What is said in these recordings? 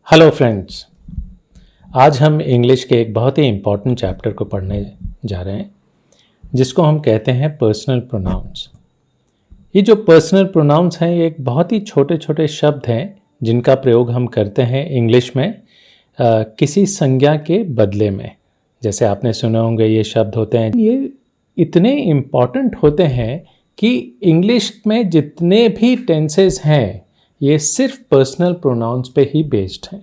Hello friends. आज हम English के एक बहुत ही इम्पॉर्टेंट चैप्टर को पढ़ने जा रहे हैं जिसको हम कहते हैं पर्सनल प्रोनाउंस। ये जो पर्सनल प्रोनाउंस हैं ये एक बहुत ही छोटे छोटे शब्द हैं जिनका प्रयोग हम करते हैं इंग्लिश में किसी संज्ञा के बदले में। जैसे आपने सुने होंगे ये शब्द होते हैं, ये इतने इम्पॉर्टेंट होते हैं कि इंग्लिश में जितने भी टेंसेस हैं ये सिर्फ पर्सनल प्रोनाउंस पे ही बेस्ड हैं।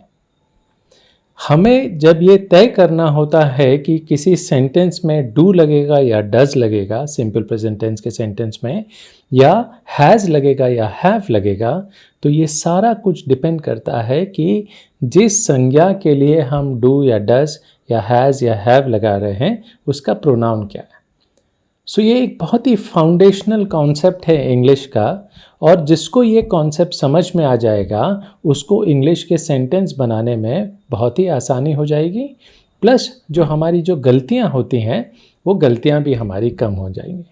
हमें जब ये तय करना होता है कि किसी सेंटेंस में डू लगेगा या डज लगेगा सिंपल प्रेजेंट टेंस के सेंटेंस में, या हैज़ लगेगा या हैव लगेगा, तो ये सारा कुछ डिपेंड करता है कि जिस संज्ञा के लिए हम डू या डज या हैज़ या हैव लगा रहे हैं उसका प्रोनाउन क्या है। सो ये एक बहुत ही फाउंडेशनल कॉन्सेप्ट है इंग्लिश का, और जिसको ये कॉन्सेप्ट समझ में आ जाएगा उसको इंग्लिश के सेंटेंस बनाने में बहुत ही आसानी हो जाएगी। प्लस जो हमारी जो गलतियां होती हैं वो गलतियां भी हमारी कम हो जाएंगी।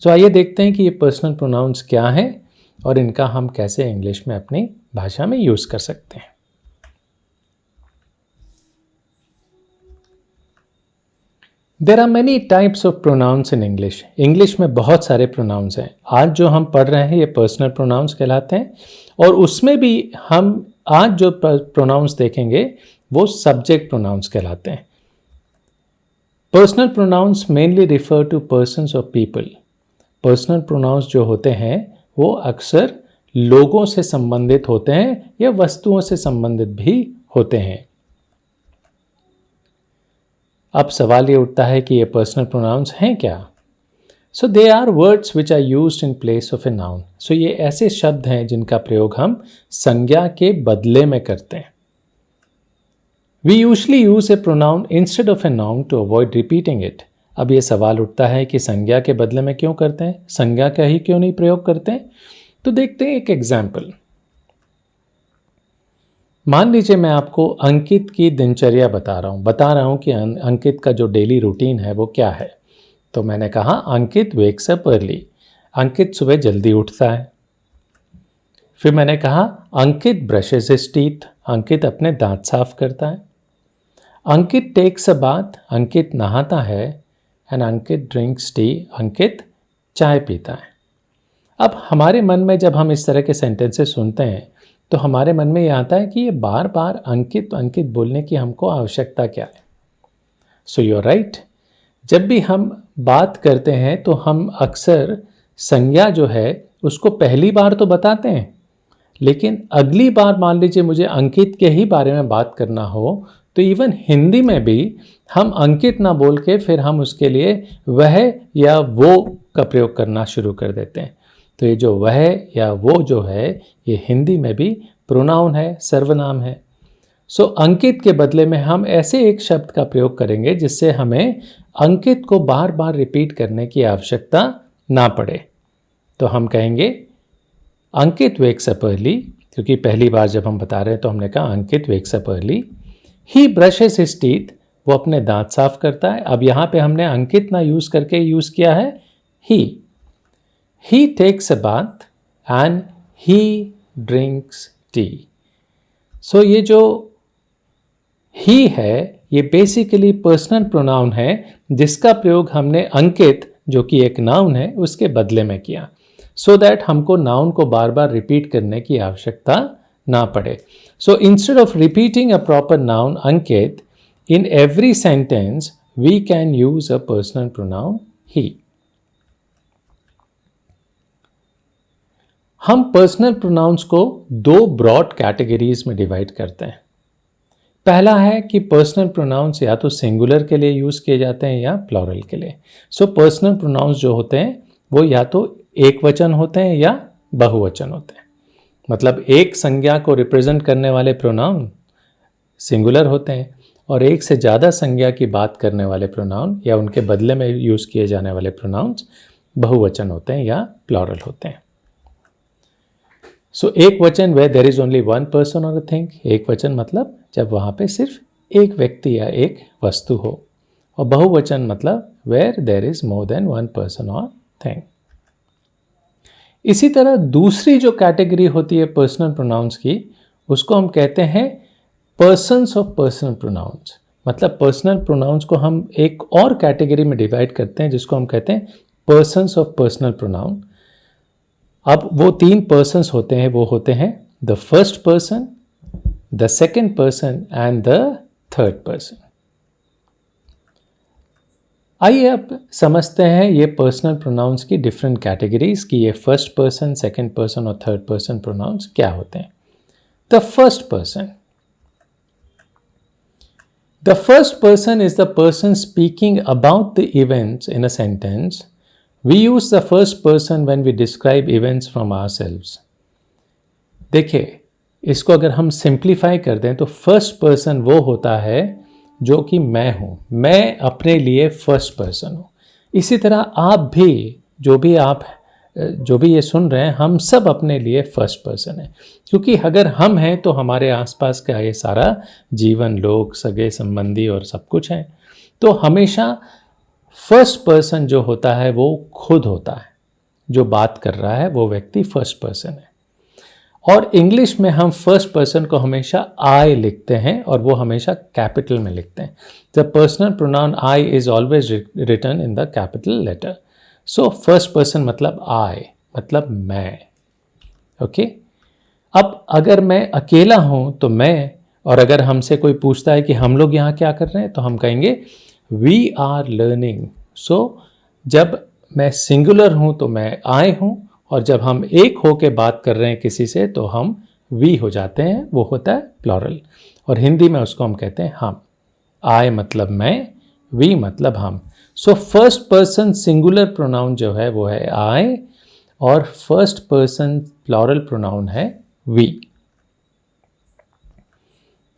सो आइए देखते हैं कि ये पर्सनल प्रोनाउंस क्या हैं और इनका हम कैसे इंग्लिश में अपनी भाषा में यूज़ कर सकते हैं। There are many types of pronouns in English. English में बहुत सारे प्रोनाउंस हैं। आज जो हम पढ़ रहे हैं ये पर्सनल प्रोनाउंस कहलाते हैं, और उसमें भी हम आज जो प्रोनाउंस देखेंगे वो सब्जेक्ट प्रोनाउंस कहलाते हैं। Personal pronouns mainly refer to persons और पीपल। पर्सनल प्रोनाउंस जो होते हैं वो अक्सर लोगों से संबंधित होते हैं या वस्तुओं से संबंधित भी होते हैं। अब सवाल ये उठता है कि ये पर्सनल प्रोनाउंस हैं क्या। So they are words which are used in place of a noun. सो ये ऐसे शब्द हैं जिनका प्रयोग हम संज्ञा के बदले में करते हैं। We usually use a pronoun instead of a noun to avoid repeating it. अब ये सवाल उठता है कि संज्ञा के बदले में क्यों करते हैं, संज्ञा का ही क्यों नहीं प्रयोग करते हैं। तो देखते हैं एक एग्जाम्पल। मान लीजिए मैं आपको अंकित की दिनचर्या बता रहा हूँ कि अंकित का जो डेली रूटीन है वो क्या है। तो मैंने कहा अंकित वेक्स अप अर्ली। अंकित सुबह जल्दी उठता है। फिर मैंने कहा अंकित ब्रशेस हिज टीथ। अंकित अपने दांत साफ करता है। अंकित टेक्स अ बाथ। अंकित नहाता है। And Ankit drinks tea. Ankit चाय पीता है। अब हमारे मन में जब हम इस तरह के सेंटेंसेस सुनते हैं तो हमारे मन में ये आता है कि ये बार बार अंकित अंकित बोलने की हमको आवश्यकता क्या है। So you are right. जब भी हम बात करते हैं तो हम अक्सर संज्ञा जो है उसको पहली बार तो बताते हैं, लेकिन अगली बार मान लीजिए मुझे अंकित के ही बारे में बात करना हो तो इवन हिंदी में भी हम अंकित ना बोल के फिर हम उसके लिए वह या वो का प्रयोग करना शुरू कर देते हैं। तो ये जो वह या वो जो है ये हिंदी में भी प्रोनाउन है, सर्वनाम है। सो अंकित के बदले में हम ऐसे एक शब्द का प्रयोग करेंगे जिससे हमें अंकित को बार बार रिपीट करने की आवश्यकता ना पड़े। तो हम कहेंगे अंकित वेक्स अप अर्ली, क्योंकि पहली बार जब हम बता रहे हैं तो हमने कहा अंकित वेक्स अप अर्ली। ही ब्रशेस हिज टीथ। वो अपने दांत साफ करता है। अब यहाँ पे हमने अंकित ना यूज़ करके यूज़ किया है ही। He takes a bath and he drinks tea. So ये जो he है ये बेसिकली पर्सनल प्रोनाउन है जिसका प्रयोग हमने अंकित जो कि एक नाउन है उसके बदले में किया, सो दैट हमको नाउन को बार बार रिपीट करने की आवश्यकता ना पड़े। So instead of repeating a proper noun Ankit in every sentence we can use a personal pronoun he. हम पर्सनल प्रोनाउंस को दो ब्रॉड कैटेगरीज में डिवाइड करते हैं। पहला है कि पर्सनल प्रोनाउंस या तो सिंगुलर के लिए यूज़ किए जाते हैं या प्लूरल के लिए। सो पर्सनल प्रोनाउंस जो होते हैं वो या तो एक वचन होते हैं या बहुवचन होते हैं। मतलब एक संज्ञा को रिप्रेजेंट करने वाले प्रोनाउन सिंगुलर होते हैं और एक से ज़्यादा संज्ञा की बात करने वाले प्रोनाउन या उनके बदले में यूज़ किए जाने वाले प्रोनाउंस बहुवचन होते हैं या प्लूरल होते हैं। सो एक वचन where there is only one person और अ थिंग। एक वचन मतलब जब वहाँ पे सिर्फ एक व्यक्ति या एक वस्तु हो, और बहुवचन मतलब where there is more than one person और थिंग। इसी तरह दूसरी जो कैटेगरी होती है पर्सनल प्रोनाउंस की उसको हम कहते हैं पर्सन्स ऑफ पर्सनल प्रोनाउंस, मतलब पर्सनल प्रोनाउंस को हम एक और कैटेगरी में डिवाइड करते हैं जिसको हम कहते हैं पर्सन्स ऑफ पर्सनल प्रोनाउन। अब वो 3 पर्सन्स होते हैं, वो होते हैं the first person, the second person and the third person. आइए अब समझते हैं ये पर्सनल प्रोनाउंस की डिफरेंट कैटेगरीज कि ये फर्स्ट पर्सन, सेकेंड पर्सन और थर्ड पर्सन प्रोनाउंस क्या होते हैं। The first person, the first person is the person speaking about the events in a sentence. We use the first person when we describe events from ourselves. देखिए, इसको अगर हम simplify कर दें तो फर्स्ट पर्सन वो होता है जो कि मैं हूँ, मैं अपने लिए फर्स्ट पर्सन हूँ। इसी तरह आप भी, जो भी ये सुन रहे हैं, हम सब अपने लिए फर्स्ट पर्सन हैं, क्योंकि अगर हम हैं तो हमारे आसपास का ये सारा जीवन, लोग, सगे संबंधी और सब कुछ है। तो हमेशा फर्स्ट पर्सन जो होता है वो खुद होता है, जो बात कर रहा है वो व्यक्ति फर्स्ट पर्सन है। और इंग्लिश में हम फर्स्ट पर्सन को हमेशा आई लिखते हैं और वो हमेशा कैपिटल में लिखते हैं। The personal pronoun I is always written in the capital letter. So first person मतलब आई, मतलब मैं। ओके, अब अगर मैं अकेला हूं तो मैं, और अगर हमसे कोई पूछता है कि हम लोग यहाँ क्या कर रहे हैं, तो हम कहेंगे वी आर लर्निंग। सो जब मैं सिंगुलर हूं तो मैं आई हूं, और जब हम एक होके बात कर रहे हैं किसी से तो हम वी हो जाते हैं, वो होता है प्लूरल। और हिंदी में उसको हम कहते हैं हम। आई मतलब मैं, वी मतलब हम। So first person singular pronoun जो है वो है आई, और फर्स्ट पर्सन प्लूरल प्रोनाउन है वी।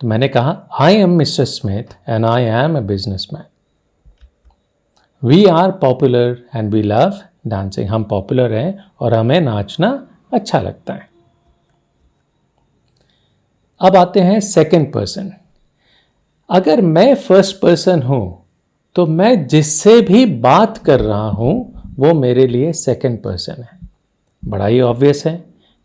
तो मैंने कहा I am mister Smith and I am a businessman. We are popular and we love dancing. हम पॉपुलर हैं और हमें नाचना अच्छा लगता है। अब आते हैं सेकंड पर्सन। अगर मैं फर्स्ट पर्सन हूं तो मैं जिससे भी बात कर रहा हूं वो मेरे लिए सेकंड पर्सन है। बड़ा ही ऑब्वियस है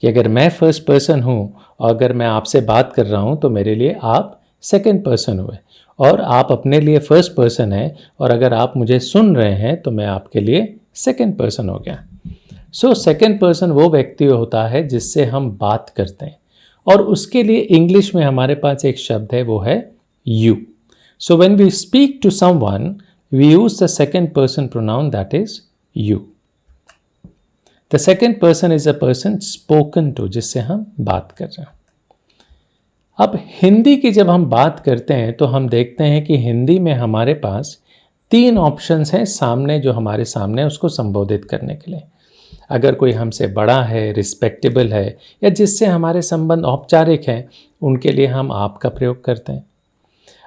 कि अगर मैं फर्स्ट पर्सन हूं और अगर मैं आपसे बात कर रहा हूं तो मेरे लिए आप सेकंड पर्सन हुए, और आप अपने लिए फर्स्ट पर्सन हैं, और अगर आप मुझे सुन रहे हैं तो मैं आपके लिए सेकंड पर्सन हो गया। सो सेकंड पर्सन वो व्यक्ति होता है जिससे हम बात करते हैं, और उसके लिए इंग्लिश में हमारे पास एक शब्द है, वो है you. So when we speak to someone we use the second person pronoun, that is you. The second person is a person spoken to, जिससे हम बात कर रहे हैं। अब हिंदी की जब हम बात करते हैं तो हम देखते हैं कि हिंदी में हमारे पास 3 ऑप्शंस हैं सामने, जो हमारे सामने उसको संबोधित करने के लिए। अगर कोई हमसे बड़ा है, रिस्पेक्टेबल है, या जिससे हमारे संबंध औपचारिक हैं, उनके लिए हम आप का प्रयोग करते हैं।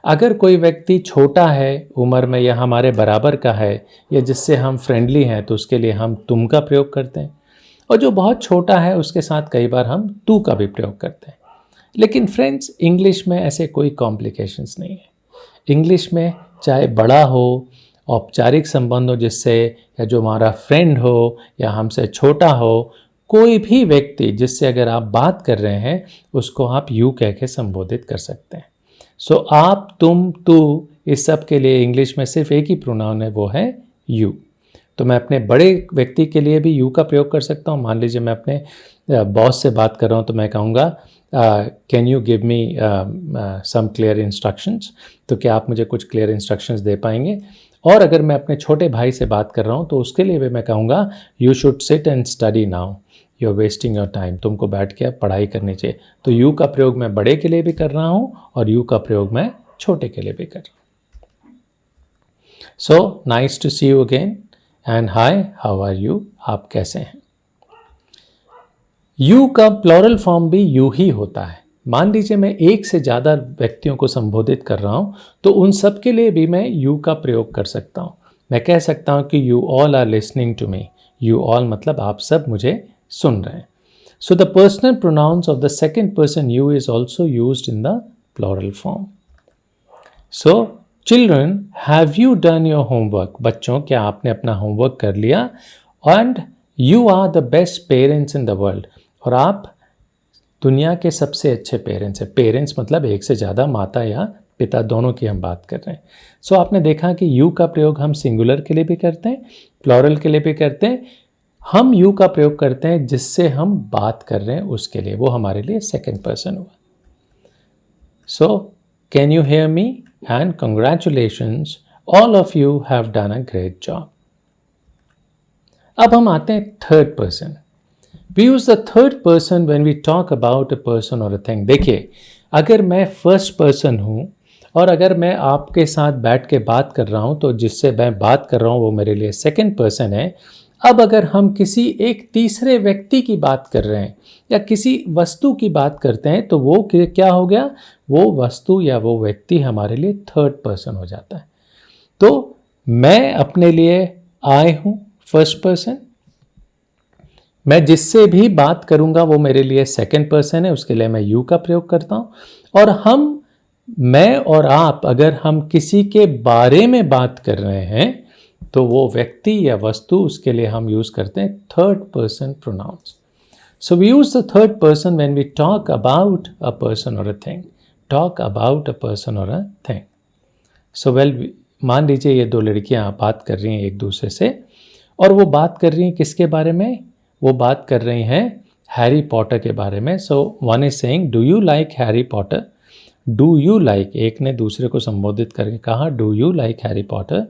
अगर कोई व्यक्ति छोटा है उम्र में या हमारे बराबर का है, या जिससे हम फ्रेंडली हैं, तो उसके लिए हम तुम का प्रयोग करते हैं। और जो बहुत छोटा है उसके साथ कई बार हम तू का भी प्रयोग करते हैं। लेकिन फ्रेंड्स, इंग्लिश में ऐसे कोई कॉम्प्लिकेशंस नहीं है। इंग्लिश में चाहे बड़ा हो, औपचारिक संबंध हो जिससे, या जो हमारा फ्रेंड हो या हमसे छोटा हो, कोई भी व्यक्ति जिससे अगर आप बात कर रहे हैं उसको आप यू कह के संबोधित कर सकते हैं। सो आप, तुम, तू, इस सब के लिए इंग्लिश में सिर्फ एक ही प्रोनाउन है, वो है यू। तो मैं अपने बड़े व्यक्ति के लिए भी यू का प्रयोग कर सकता हूँ। मान लीजिए मैं अपने बॉस से बात कर रहा हूँ तो मैं कहूँगा can you give me some clear instructions, तो क्या आप मुझे कुछ क्लियर इंस्ट्रक्शंस दे पाएंगे। और अगर मैं अपने छोटे भाई से बात कर रहा हूँ तो उसके लिए भी मैं कहूँगा you should sit and study now, you are wasting your time, तुमको बैठ के पढ़ाई करनी चाहिए। तो यू का प्रयोग मैं बड़े के लिए भी कर रहा हूँ और यू का प्रयोग मैं छोटे के लिए भी कर रहा हूँ। So nice to see you again and hi, how are you, आप कैसे हैं। यू का प्लूरल फॉर्म भी यू ही होता है। मान लीजिए मैं एक से ज़्यादा व्यक्तियों को संबोधित कर रहा हूँ तो उन सब के लिए भी मैं यू का प्रयोग कर सकता हूँ। मैं कह सकता हूँ कि you all are listening to me. You all मतलब आप सब मुझे सुन रहे हैं। So the personal pronouns of the second person you is also used in the plural form. So children, have you done your homework? बच्चों, क्या आपने अपना होमवर्क कर लिया? And you are the best parents in the world, और आप दुनिया के सबसे अच्छे पेरेंट्स हैं। पेरेंट्स मतलब एक से ज़्यादा, माता या पिता दोनों की हम बात कर रहे हैं। सो आपने देखा कि यू का प्रयोग हम सिंगुलर के लिए भी करते हैं, प्लूरल के लिए भी करते हैं। हम यू का प्रयोग करते हैं जिससे हम बात कर रहे हैं उसके लिए, वो हमारे लिए सेकंड पर्सन हुआ। So can you hear me and congratulations, all of you have done a great job. अब हम आते हैं third person. We use the third person when we talk about a person और अ थिंग। देखिए, अगर मैं first person हूं और अगर मैं आपके साथ बैठ के बात कर रहा हूं तो जिससे मैं बात कर रहा हूं वो मेरे लिए सेकंड पर्सन है। अब अगर हम किसी एक तीसरे व्यक्ति की बात कर रहे हैं या किसी वस्तु की बात करते हैं तो वो क्या हो गया, वो वस्तु या वो व्यक्ति हमारे लिए थर्ड पर्सन हो जाता है। तो मैं अपने लिए आई हूं फर्स्ट पर्सन, मैं जिससे भी बात करूंगा वो मेरे लिए सेकंड पर्सन है, उसके लिए मैं यू का प्रयोग करता हूं। और मैं और आप अगर हम किसी के बारे में बात कर रहे हैं तो वो व्यक्ति या वस्तु, उसके लिए हम यूज करते हैं third person pronouns. So we use the third person when we talk about a person और a thing. Talk about a person और अ थिंग। सो मान लीजिए ये दो लड़कियां बात कर रही हैं एक दूसरे से, और वो बात कर रही हैं किसके बारे में, वो बात कर रही हैं हैरी पॉटर के बारे में। So one is saying do you like Harry Potter. Do you like, एक ने दूसरे को संबोधित करके कहा do you like Harry Potter.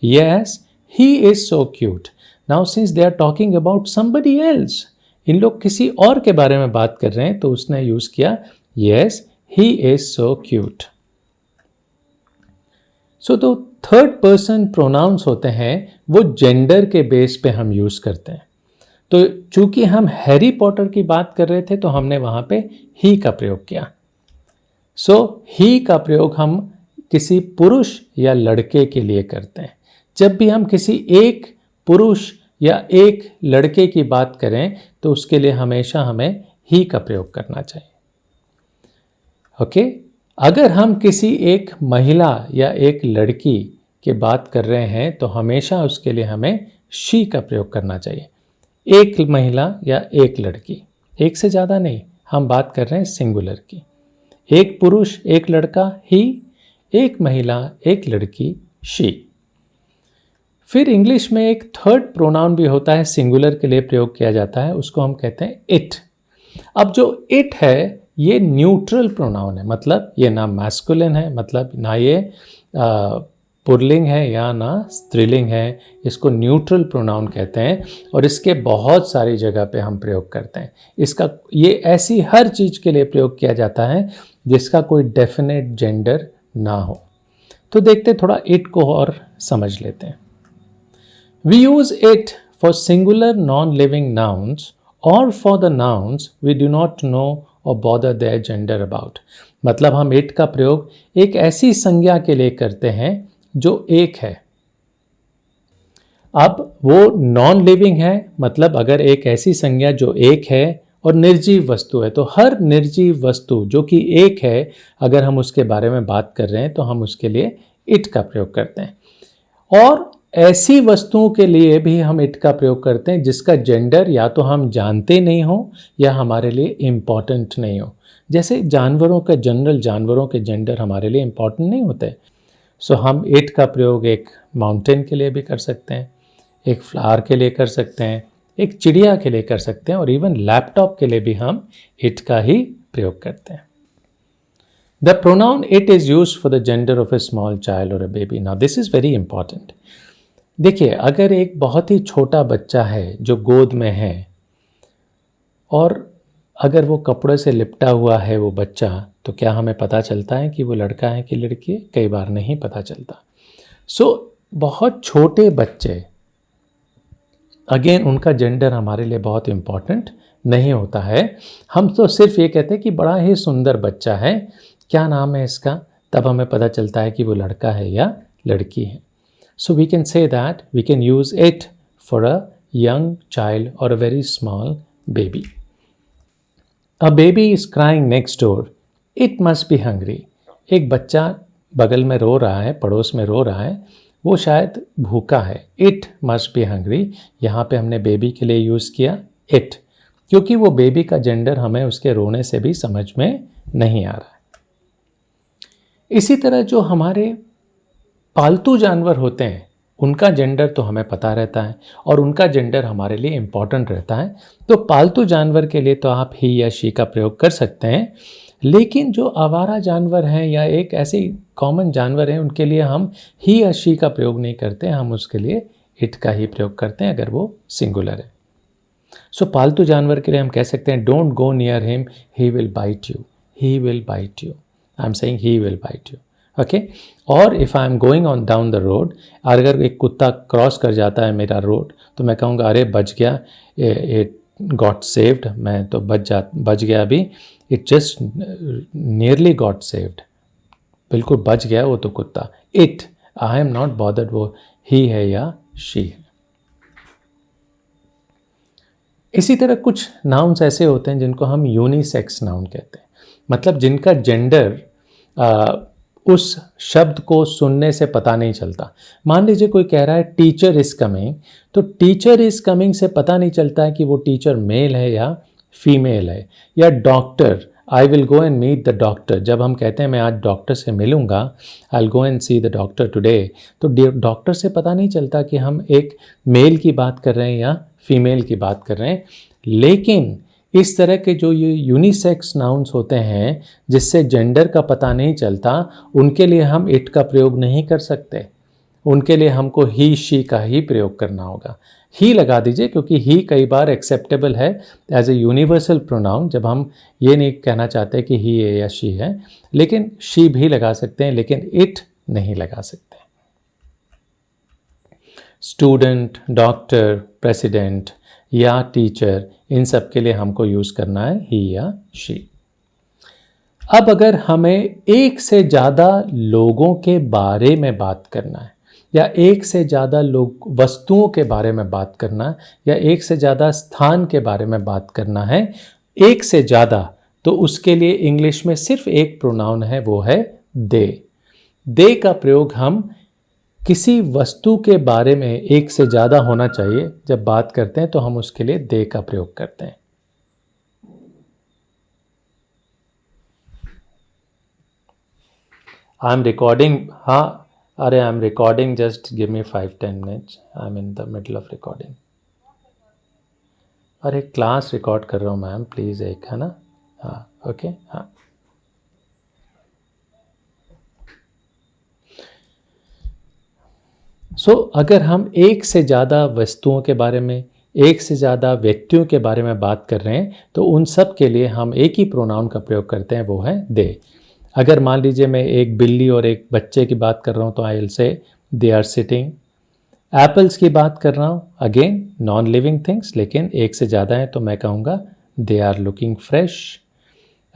Yes, he is so cute. Now since they are talking about somebody else, इन लोग किसी और के बारे में बात कर रहे हैं तो उसने यूज किया yes, he is so cute. So तो थर्ड पर्सन प्रोनाउंस होते हैं वो जेंडर के बेस पे हम यूज करते हैं। तो चूंकि हम हैरी पॉटर की बात कर रहे थे तो हमने वहां पे ही का प्रयोग किया। सो ही का प्रयोग हम किसी पुरुष या लड़के के लिए करते हैं। जब भी हम किसी एक पुरुष या एक लड़के की बात करें तो उसके लिए हमेशा हमें ही का प्रयोग करना चाहिए। ओके, अगर हम किसी एक महिला या एक लड़की की बात कर रहे हैं तो हमेशा उसके लिए हमें शी का प्रयोग करना चाहिए। एक महिला या एक लड़की, एक से ज़्यादा नहीं, हम बात कर रहे हैं सिंगुलर की। एक पुरुष एक लड़का ही, एक महिला एक लड़की शी। फिर इंग्लिश में एक थर्ड प्रोनाउन भी होता है, सिंगुलर के लिए प्रयोग किया जाता है, उसको हम कहते हैं इट। अब जो इट है ये न्यूट्रल प्रोनाउन है, मतलब ये ना मैस्कुलिन है, मतलब ना ये पुल्लिंग है या ना स्त्रीलिंग है, इसको न्यूट्रल प्रोनाउन कहते हैं और इसके बहुत सारी जगह पे हम प्रयोग करते हैं। इसका ये ऐसी हर चीज़ के लिए प्रयोग किया जाता है जिसका कोई डेफिनेट जेंडर ना हो। तो देखते थोड़ा इट को और समझ लेते हैं। We use it for singular non living nouns और for the nouns we do not know और बॉदर देयर जेंडर अबाउट। मतलब हम इट का प्रयोग एक ऐसी संज्ञा के लिए करते हैं जो एक है। अब वो नॉन लिविंग है, मतलब अगर एक ऐसी संज्ञा जो एक है और निर्जीव वस्तु है, तो हर निर्जीव वस्तु जो कि एक है अगर हम उसके बारे में बात कर रहे हैं तो हम उसके लिए इट का प्रयोग करते हैं। और ऐसी वस्तुओं के लिए भी हम इट का प्रयोग करते हैं जिसका जेंडर या तो हम जानते नहीं हो या हमारे लिए इम्पॉर्टेंट नहीं हो। जैसे जानवरों के जनरल, जानवरों के जेंडर हमारे लिए इम्पॉर्टेंट नहीं होते। सो हम इट का प्रयोग एक माउंटेन के लिए भी कर सकते हैं, एक फ्लावर के लिए कर सकते हैं, एक चिड़िया के लिए कर सकते हैं और इवन लैपटॉप के लिए भी हम इट का ही प्रयोग करते हैं। The pronoun it is used for the gender of a small child और a baby. Now this is very important. देखिए, अगर एक बहुत ही छोटा बच्चा है जो गोद में है और अगर वो कपड़े से लिपटा हुआ है वो बच्चा, तो क्या हमें पता चलता है कि वो लड़का है कि लड़की है? कई बार नहीं पता चलता। सो बहुत छोटे बच्चे, अगेन उनका जेंडर हमारे लिए बहुत इम्पॉर्टेंट नहीं होता है। हम तो सिर्फ ये कहते हैं कि बड़ा ही सुंदर बच्चा है, क्या नाम है इसका, तब हमें पता चलता है कि वो लड़का है या लड़की है। So we can say that we can use it for a young child और a very small baby. A baby is crying next door, it must be hungry. एक बच्चा बगल में रो रहा है, पड़ोस में रो रहा है, वो शायद भूखा है। इट मस्ट बी हंग्री, यहाँ पे हमने बेबी के लिए यूज़ किया इट। क्योंकि वो बेबी का जेंडर हमें उसके रोने से भी समझ में नहीं आ रहा है। इसी तरह जो हमारे पालतू जानवर होते हैं उनका जेंडर तो हमें पता रहता है और उनका जेंडर हमारे लिए इम्पॉर्टेंट रहता है। तो पालतू जानवर के लिए तो आप ही या शी का प्रयोग कर सकते हैं, लेकिन जो आवारा जानवर हैं या एक ऐसी कॉमन जानवर हैं उनके लिए हम ही या शी का प्रयोग नहीं करते, हम उसके लिए इट का ही प्रयोग करते हैं अगर वो सिंगुलर है। सो पालतू जानवर के लिए हम कह सकते हैं don't go near him, he will bite you, he will bite you. I am saying he will bite you, okay. और if I am going on down the road, अगर एक कुत्ता क्रॉस कर जाता है मेरा रोड तो मैं कहूँगा अरे बच गया, इट गॉट सेव्ड, मैं तो बच गया अभी, it just nearly got saved, बिल्कुल बच गया वो तो कुत्ता। It, I am not bothered वो ही है या शी है। इसी तरह कुछ नाउन्स ऐसे होते हैं जिनको हम यूनिसेक्स नाउन कहते हैं, मतलब जिनका जेंडर उस शब्द को सुनने से पता नहीं चलता। मान लीजिए कोई कह रहा है टीचर इज़ कमिंग, तो टीचर इज़ कमिंग से पता नहीं चलता है कि वो टीचर मेल है या फीमेल है। या doctor, I will go and meet the doctor, जब हम कहते हैं मैं आज डॉक्टर से मिलूंगा, I will go and see the doctor today, तो डॉक्टर से पता नहीं चलता कि हम एक मेल की बात कर रहे हैं या फीमेल की बात कर रहे हैं। लेकिन इस तरह के जो ये यूनिसेक्स नाउन्स होते हैं जिससे जेंडर का पता नहीं चलता, उनके लिए हम इट का प्रयोग नहीं कर सकते, उनके लिए हमको ही शी का ही प्रयोग करना होगा। ही लगा दीजिए क्योंकि ही कई बार एक्सेप्टेबल है एज ए यूनिवर्सल प्रोनाउन, जब हम ये नहीं कहना चाहते कि ही है या शी है, लेकिन शी भी लगा सकते हैं, लेकिन इट नहीं लगा सकते। स्टूडेंट, डॉक्टर, प्रेसिडेंट या टीचर, इन सब के लिए हमको यूज़ करना है ही या शी। अब अगर हमें एक से ज़्यादा लोगों के बारे में बात करना है या एक से ज़्यादा लोग वस्तुओं के बारे में बात करना है या एक से ज़्यादा स्थान के बारे में बात करना है, एक से ज़्यादा, तो उसके लिए इंग्लिश में सिर्फ एक प्रोनाउन है, वो है दे। दे का प्रयोग हम किसी वस्तु के बारे में एक से ज़्यादा होना चाहिए जब बात करते हैं तो हम उसके लिए दे का प्रयोग करते हैं। आई एम रिकॉर्डिंग, हाँ अरे I am recording, just give me 5-10 minutes, I am in the middle of recording. अरे क्लास रिकॉर्ड कर रहा हूँ मैम, प्लीज़ एक, है ना, हाँ ओके, हाँ। अगर हम एक से ज़्यादा वस्तुओं के बारे में, एक से ज़्यादा व्यक्तियों के बारे में बात कर रहे हैं तो उन सब के लिए हम एक ही प्रोनाउन का प्रयोग करते हैं, वो है दे। अगर मान लीजिए मैं एक बिल्ली और एक बच्चे की बात कर रहा हूँ तो आई विल से दे आर सिटिंग। एप्पल्स की बात कर रहा हूँ, अगेन नॉन लिविंग थिंग्स, लेकिन एक से ज़्यादा है तो मैं कहूँगा दे आर लुकिंग फ्रेश।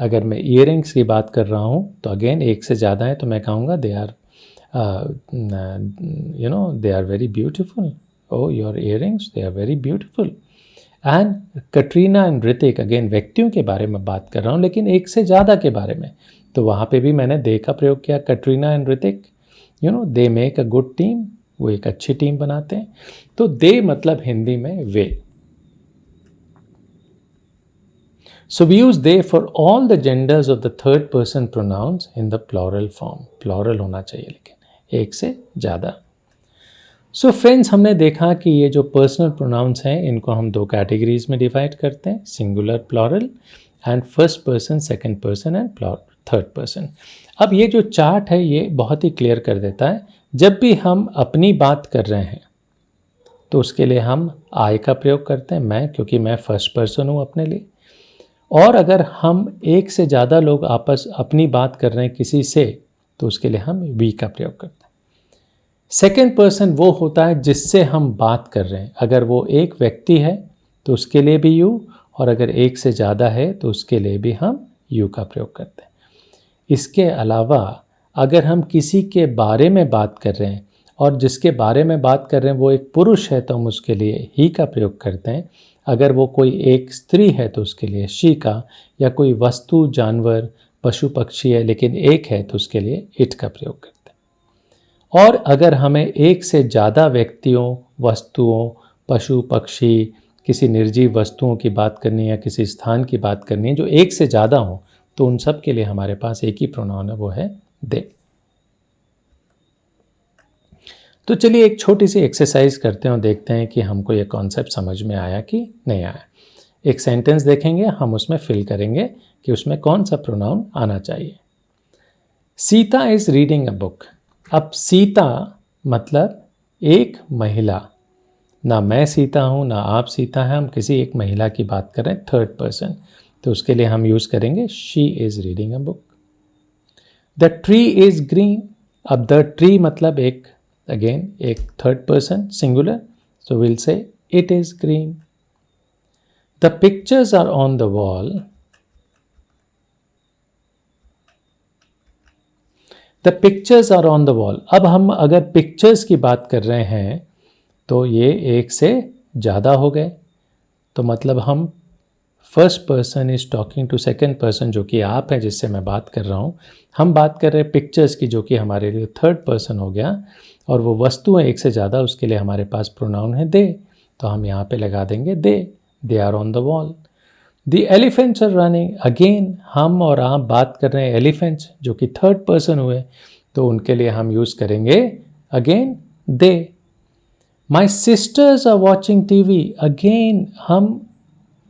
अगर मैं ईयरिंग्स की बात कर रहा हूँ तो अगेन एक से ज़्यादा है तो मैं कहूँगा they are they are very beautiful. Oh, your earrings, they are very beautiful. And Katrina and Ritik, again व्यक्तियों के बारे में बात कर रहा हूँ लेकिन एक से ज़्यादा के बारे में, तो वहाँ पे भी मैंने दे का प्रयोग किया। Katrina and Ritik, they make a good team, वो एक अच्छी टीम बनाते हैं। तो दे मतलब हिंदी में वे। So we use they for all the genders of the third person pronouns in the plural form. Plural होना चाहिए लेकिन एक से ज़्यादा। सो फ्रेंड्स, हमने देखा कि ये जो पर्सनल प्रोनाउंस हैं इनको हम दो कैटेगरीज में डिवाइड करते हैं, singular plural and first person, second person and third person. अब ये जो चार्ट है ये बहुत ही क्लियर कर देता है, जब भी हम अपनी बात कर रहे हैं तो उसके लिए हम आई का प्रयोग करते हैं, मैं, क्योंकि मैं फर्स्ट पर्सन हूँ अपने लिए। और अगर हम एक से ज़्यादा लोग अपनी बात कर रहे हैं किसी से तो उसके लिए हम वी का प्रयोग करते हैं। सेकेंड पर्सन वो होता है जिससे हम बात कर रहे हैं, अगर वो एक व्यक्ति है तो उसके लिए भी यू, और अगर एक से ज़्यादा है तो उसके लिए भी हम यू का प्रयोग करते हैं। इसके अलावा अगर हम किसी के बारे में बात कर रहे हैं और जिसके बारे में बात कर रहे हैं वो एक पुरुष है तो हम उसके लिए ही का प्रयोग करते हैं। अगर वो कोई एक स्त्री है तो उसके लिए शी का, या कोई वस्तु, जानवर, पशु पक्षी है लेकिन एक है तो उसके लिए इट का प्रयोग करते हैं। और अगर हमें एक से ज़्यादा व्यक्तियों, वस्तुओं, पशु पक्षी, किसी निर्जीव वस्तुओं की बात करनी है या किसी स्थान की बात करनी है जो एक से ज़्यादा हो, तो उन सब के लिए हमारे पास एक ही प्रोनाउन है, वो है दे। तो चलिए एक छोटी सी एक्सरसाइज करते हैं और देखते हैं कि हमको ये कॉन्सेप्ट समझ में आया कि नहीं आया। एक सेंटेंस देखेंगे, हम उसमें फिल करेंगे कि उसमें कौन सा प्रोनाउन आना चाहिए। Sita is reading a book. अब सीता मतलब एक महिला, ना मैं सीता हूँ ना आप सीता हैं, हम किसी एक महिला की बात कर रहे हैं, थर्ड पर्सन, तो उसके लिए हम यूज़ करेंगे she is reading a book. The tree is green. अब द ट्री मतलब एक, अगेन एक third person singular, so will say it is green. The pictures are on the wall. The pictures are on the wall. अब हम अगर pictures की बात कर रहे हैं तो ये एक से ज़्यादा हो गए, तो मतलब हम first person is talking to second person, जो कि आप हैं जिससे मैं बात कर रहा हूँ। हम बात कर रहे हैं पिक्चर्स की, जो कि हमारे लिए थर्ड पर्सन हो गया, और वो वस्तु है एक से ज़्यादा, उसके लिए हमारे पास प्रोनाउन है दे, तो हम यहाँ पे लगा देंगे they are on the wall. The elephants are running. Again हम और आप बात कर रहे हैं एलिफेंट्स, जो कि थर्ड पर्सन हुए, तो उनके लिए हम यूज़ करेंगे again they. My sisters are watching TV. Again हम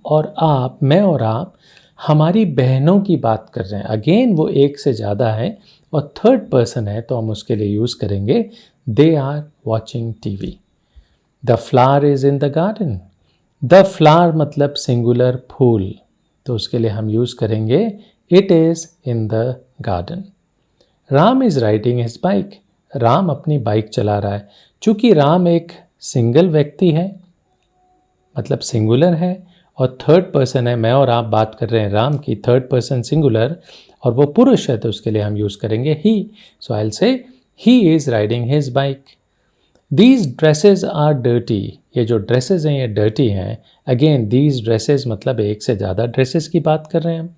और आप, मैं और आप, हमारी बहनों की बात कर रहे हैं, अगेन वो एक से ज़्यादा है और थर्ड पर्सन है, तो हम उसके लिए यूज़ करेंगे they are watching TV. The flower is in the garden. The flower मतलब सिंगुलर फूल, तो उसके लिए हम यूज़ करेंगे it is in the garden. Ram is riding his bike. Ram अपनी बाइक चला रहा है। चूँकि राम एक सिंगल व्यक्ति है, मतलब सिंगुलर है, और थर्ड पर्सन है, मैं और आप बात कर रहे हैं राम की, थर्ड पर्सन सिंगुलर, और वो पुरुष है, तो उसके लिए हम यूज़ करेंगे he. So I will say he is riding his bike. These dresses are dirty. ये जो ड्रेसेस हैं ये डर्टी हैं। अगेन दीज ड्रेसेस मतलब एक से ज़्यादा ड्रेसेस की बात कर रहे हैं हम,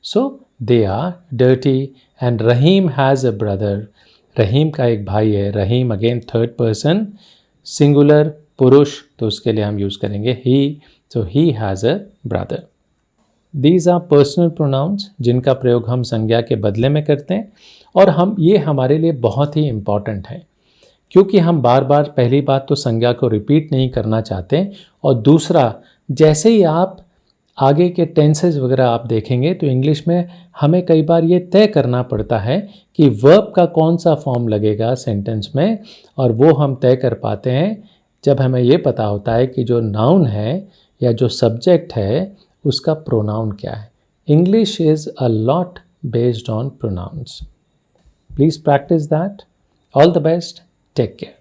so they are dirty. And Rahim has a brother. Rahim का एक भाई है। Rahim again third person singular पुरुष, तो उसके लिए हम यूज़ करेंगे he, so he has a brother. These are personal pronouns, जिनका प्रयोग हम संज्ञा के बदले में करते हैं, और हम ये हमारे लिए बहुत ही इम्पॉर्टेंट है, क्योंकि हम बार बार, पहली बात तो संज्ञा को रिपीट नहीं करना चाहते, और दूसरा, जैसे ही आप आगे के टेंसेस वगैरह आप देखेंगे तो इंग्लिश में हमें कई बार ये तय करना पड़ता है कि वर्ब का कौन सा फॉर्म लगेगा सेंटेंस में, और वो हम तय कर पाते हैं जब हमें ये पता होता है कि जो नाउन है या जो सब्जेक्ट है उसका प्रोनाउन क्या है। English is a lot based on pronouns. Please practise that. All the best. Take care.